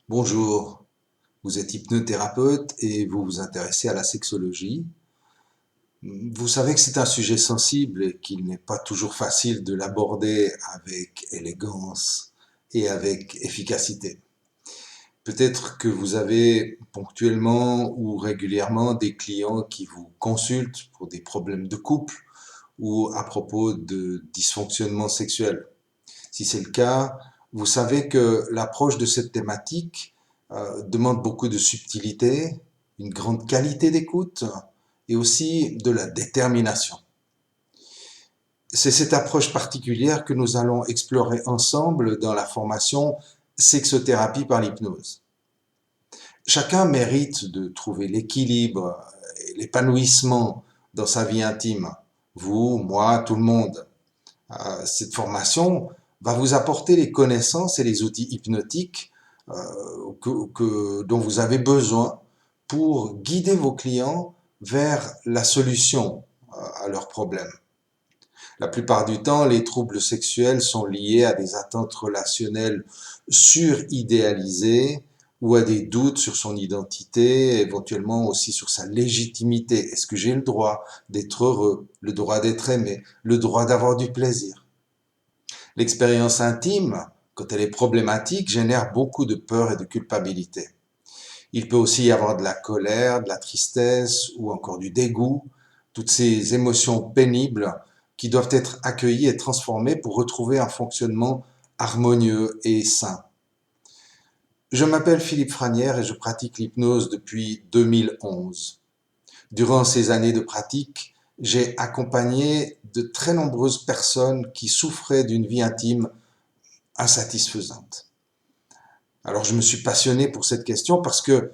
Bonjour, vous êtes hypnothérapeute et vous vous intéressez à la sexologie. Vous savez que c'est un sujet sensible et qu'il n'est pas toujours facile de l'aborder avec élégance et avec efficacité. Peut-être que vous avez ponctuellement ou régulièrement des clients qui vous consultent pour des problèmes de couple ou à propos de dysfonctionnement sexuel. Si c'est le cas, vous savez que l'approche de cette thématique demande beaucoup de subtilité, une grande qualité d'écoute et aussi de la détermination. C'est cette approche particulière que nous allons explorer ensemble dans la formation Sexothérapie par l'hypnose. Chacun mérite de trouver l'équilibre et l'épanouissement dans sa vie intime. Vous, moi, tout le monde. Cette formation va vous apporter les connaissances et les outils hypnotiques dont vous avez besoin pour guider vos clients vers la solution à leurs problèmes. La plupart du temps, les troubles sexuels sont liés à des attentes relationnelles suridéalisées ou à des doutes sur son identité, éventuellement aussi sur sa légitimité. Est-ce que j'ai le droit d'être heureux, le droit d'être aimé, le droit d'avoir du plaisir? L'expérience intime, quand elle est problématique, génère beaucoup de peur et de culpabilité. Il peut aussi y avoir de la colère, de la tristesse ou encore du dégoût, toutes ces émotions pénibles qui doivent être accueillies et transformées pour retrouver un fonctionnement harmonieux et sain. Je m'appelle Philippe Franière et je pratique l'hypnose depuis 2011. Durant ces années de pratique, j'ai accompagné de très nombreuses personnes qui souffraient d'une vie intime insatisfaisante. Alors je me suis passionné pour cette question parce que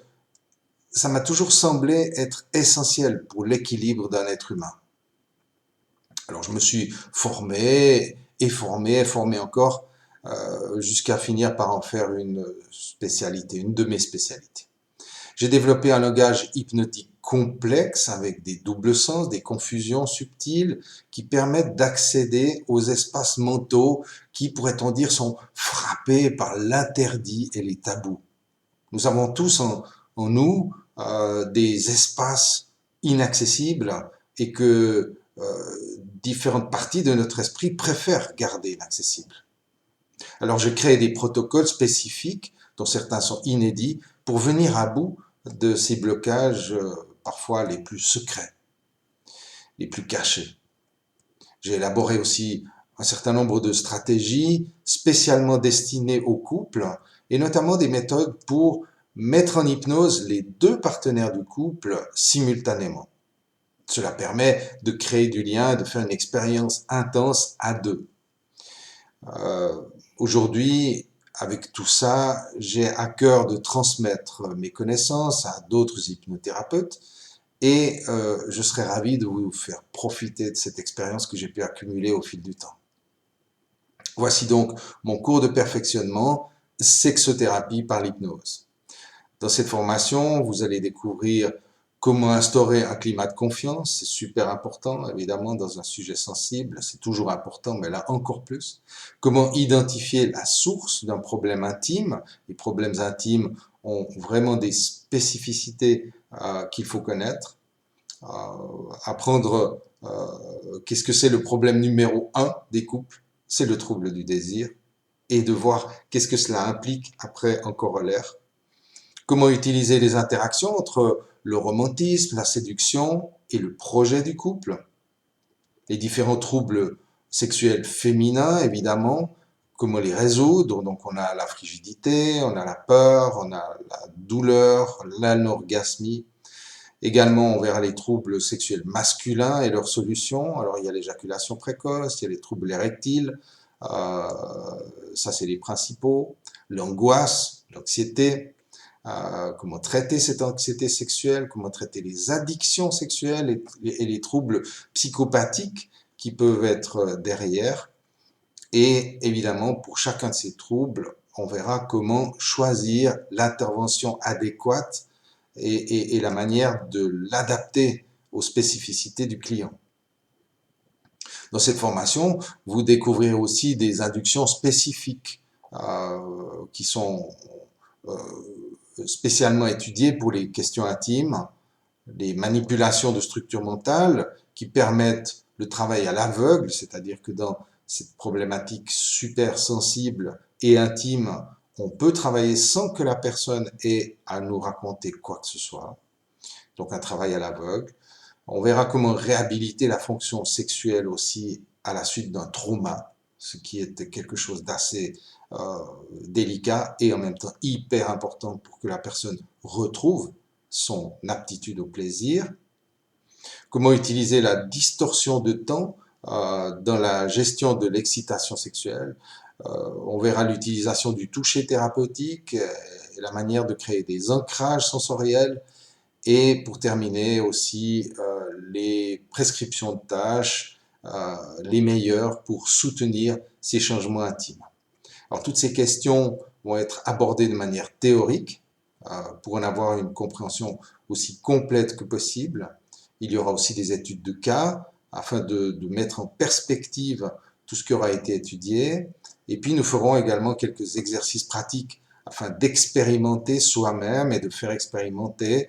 ça m'a toujours semblé être essentiel pour l'équilibre d'un être humain. Alors je me suis formé et formé encore jusqu'à finir par en faire une spécialité, une de mes spécialités. J'ai développé un langage hypnotique complexe avec des doubles sens, des confusions subtiles qui permettent d'accéder aux espaces mentaux qui, pourrait-on dire, sont frappés par l'interdit et les tabous. Nous avons tous en nous des espaces inaccessibles et que différentes parties de notre esprit préfèrent garder inaccessibles. Alors j'ai créé des protocoles spécifiques, dont certains sont inédits, pour venir à bout de ces blocages parfois les plus secrets, les plus cachés. J'ai élaboré aussi un certain nombre de stratégies spécialement destinées aux couples et notamment des méthodes pour mettre en hypnose les deux partenaires du couple simultanément. Cela permet de créer du lien, de faire une expérience intense à deux. Aujourd'hui, avec tout ça, j'ai à cœur de transmettre mes connaissances à d'autres hypnothérapeutes et je serais ravi de vous faire profiter de cette expérience que j'ai pu accumuler au fil du temps. Voici donc mon cours de perfectionnement, sexothérapie par l'hypnose. Dans cette formation, vous allez découvrir comment instaurer un climat de confiance, c'est super important, évidemment, dans un sujet sensible, c'est toujours important, mais là encore plus. Comment identifier la source d'un problème intime. Les problèmes intimes ont vraiment des spécificités qu'il faut connaître. Apprendre qu'est-ce que c'est le problème numéro un des couples, c'est le trouble du désir, et de voir qu'est-ce que cela implique après en corollaire. Comment utiliser les interactions entre le romantisme, la séduction et le projet du couple. Les différents troubles sexuels féminins, évidemment, comment les résoudre. Donc on a la frigidité, on a la peur, on a la douleur, l'anorgasmie. Également, on verra les troubles sexuels masculins et leurs solutions. Alors il y a l'éjaculation précoce, il y a les troubles érectiles, ça c'est les principaux. L'angoisse, l'anxiété, comment traiter cette anxiété sexuelle, comment traiter les addictions sexuelles et les troubles psychopathiques qui peuvent être derrière. Et évidemment, pour chacun de ces troubles, on verra comment choisir l'intervention adéquate et la manière de l'adapter aux spécificités du client. Dans cette formation, vous découvrirez aussi des inductions spécifiques qui sont spécialement étudié pour les questions intimes, les manipulations de structures mentales qui permettent le travail à l'aveugle, c'est-à-dire que dans cette problématique super sensible et intime, on peut travailler sans que la personne ait à nous raconter quoi que ce soit. Donc un travail à l'aveugle. On verra comment réhabiliter la fonction sexuelle aussi à la suite d'un trauma, ce qui est quelque chose d'assez délicat et en même temps hyper important pour que la personne retrouve son aptitude au plaisir. Comment utiliser la distorsion de temps dans la gestion de l'excitation sexuelle. On verra l'utilisation du toucher thérapeutique et la manière de créer des ancrages sensoriels. Et pour terminer aussi, les prescriptions de tâches, les meilleures pour soutenir ces changements intimes. Alors toutes ces questions vont être abordées de manière théorique pour en avoir une compréhension aussi complète que possible. Il y aura aussi des études de cas afin de mettre en perspective tout ce qui aura été étudié. Et puis nous ferons également quelques exercices pratiques afin d'expérimenter soi-même et de faire expérimenter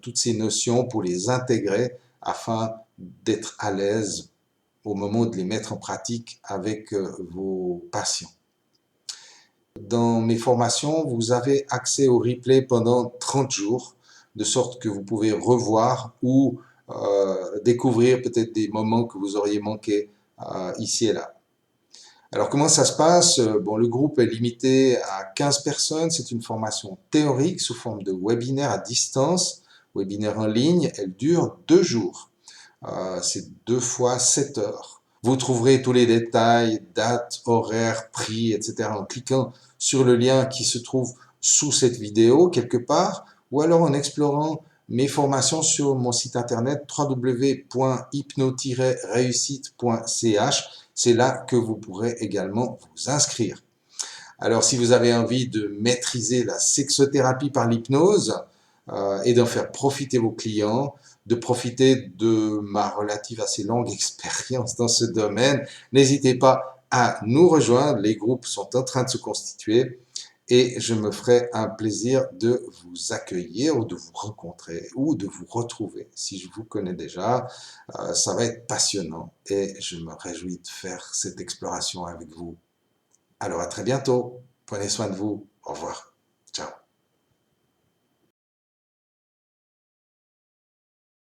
toutes ces notions pour les intégrer afin d'être à l'aise au moment de les mettre en pratique avec vos patients. Dans mes formations, vous avez accès au replay pendant 30 jours, de sorte que vous pouvez revoir ou découvrir peut-être des moments que vous auriez manqués ici et là. Alors comment ça se passe? Bon, le groupe est limité à 15 personnes, c'est une formation théorique sous forme de webinaire à distance, webinaire en ligne, elle dure 2 jours. C'est 2 fois 7 heures. Vous trouverez tous les détails, dates, horaires, prix, etc. en cliquant sur le lien qui se trouve sous cette vidéo quelque part, ou alors en explorant mes formations sur mon site internet www.hypno-réussite.ch. C'est là que vous pourrez également vous inscrire. Alors si vous avez envie de maîtriser la sexothérapie par l'hypnose et d'en faire profiter vos clients, de profiter de ma relative assez longue expérience dans ce domaine, n'hésitez pas à nous rejoindre. Les groupes sont en train de se constituer et je me ferai un plaisir de vous accueillir ou de vous rencontrer ou de vous retrouver si je vous connais déjà. Ça va être passionnant et je me réjouis de faire cette exploration avec vous. Alors à très bientôt. Prenez soin de vous. Au revoir.